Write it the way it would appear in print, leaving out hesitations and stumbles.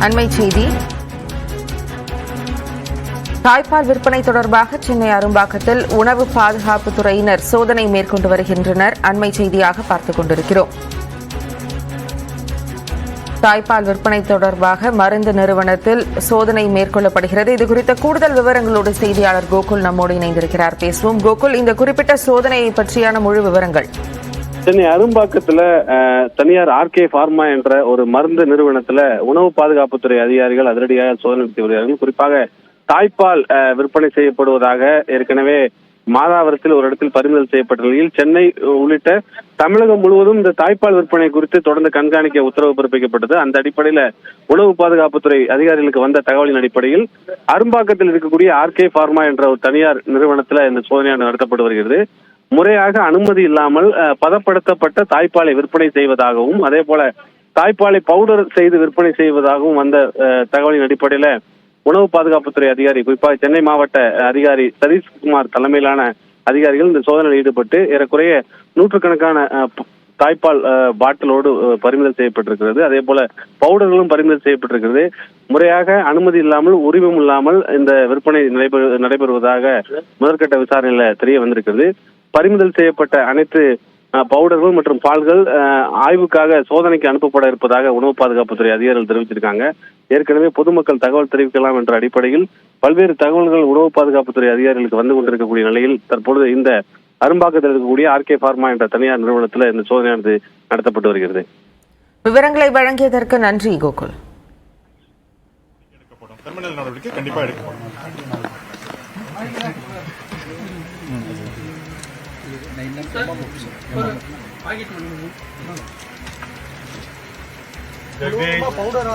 அண்மை செய்தி. தாய்ப்பால் விற்பனை தொடர்பாக சென்னை அரும்பாக்கத்தில் உணவு பாதுகாப்புத் துறையினர் சோதனை மேற்கொண்டு வருகின்றனர். அண்மை செய்தியாக பார்த்துக் கொண்டிருக்கிறோம். தாய்ப்பால் விற்பனை தொடர்பாக மருந்து நிறுவனத்தில் சோதனை மேற்கொள்ளப்படுகிறது. இதுகுறித்த கூடுதல் விவரங்களோடு செய்தியாளர் கோகுல் நம்மோடு இணைந்திருக்கிறார். பேசுவோம். கோகுல், இந்த குறிப்பிட்ட சோதனையை பற்றியான முழு விவரங்கள். சென்னை அரும்பாக்கத்துல தனியார் ஆர்கே பார்மா என்ற ஒரு மருந்து நிறுவனத்துல உணவு பாதுகாப்புத்துறை அதிகாரிகள் அதிரடியாக சோதனை நடத்தி வருகிறார்கள். குறிப்பாக தாய்ப்பால் விற்பனை செய்யப்படுவதாக ஏற்கனவே மாதாவரத்தில் ஒரு இடத்தில் பறிமுதல் செய்யப்பட்ட நிலையில் சென்னை உள்ளிட்ட தமிழகம் முழுவதும் இந்த தாய்ப்பால் விற்பனை குறித்து தொடர்ந்து கண்காணிக்க உத்தரவு பிறப்பிக்கப்பட்டது. அந்த அடிப்படையில உணவு பாதுகாப்புத்துறை அதிகாரிகளுக்கு வந்த தகவலின் அடிப்படையில் அரும்பாக்கத்தில் இருக்கக்கூடிய ஆர்கே பார்மா என்ற ஒரு தனியார் நிறுவனத்துல இந்த சோதனையானது நடத்தப்பட்டு வருகிறது. முறையாக அனுமதி இல்லாமல் பதப்படுத்தப்பட்ட தாய்ப்பாலை விற்பனை செய்வதாகவும் அதே போல தாய்ப்பாலை பவுடர் செய்து விற்பனை செய்வதாகவும் வந்த தகவலின் அடிப்படையில உணவு பாதுகாப்புத்துறை அதிகாரி, குறிப்பாக சென்னை மாவட்ட அதிகாரி சதீஷ்குமார் தலைமையிலான அதிகாரிகள் இந்த சோதனையில் ஈடுபட்டு ஏறக்குறைய நூற்றுக்கணக்கான தாய்ப்பால் பாட்டிலோடு பறிமுதல் செய்யப்பட்டிருக்கிறது. அதே போல பவுடர்களும் பறிமுதல் செய்யப்பட்டிருக்கிறது. முறையாக அனுமதி இல்லாமல், உரிமம் இல்லாமல் இந்த விற்பனை நடைபெறுவதாக முதற்கட்ட விசாரணையில தெரிய வந்திருக்கிறது. பறிமுதல் செய்யப்பட்ட அனைத்து பவுடர்கள் மற்றும் பால்கள் ஆய்வுக்காக சோதனைக்கு அனுப்பப்பட இருப்பதாக உணவு பாதுகாப்புத்துறை அதிகாரிகள் தெரிவித்திருக்காங்க. ஏற்கனவே பொதுமக்கள் தகவல் தெரிவிக்கலாம் என்ற அடிப்படையில் பல்வேறு தகவல்கள் உணவு பாதுகாப்புத்துறை அதிகாரிகளுக்கு வந்து கொண்டிருக்கக்கூடிய நிலையில் தற்பொழுது இந்த அரும்பாக்கத்தில் இருக்கக்கூடிய ஆர்கே பார்மா என்ற தனியார் நிறுவனத்தில் இந்த சோதனையானது நடத்தப்பட்டு வருகிறது. விவரங்களை வழங்கியதற்கு நன்றி கோகுல். பவுடர்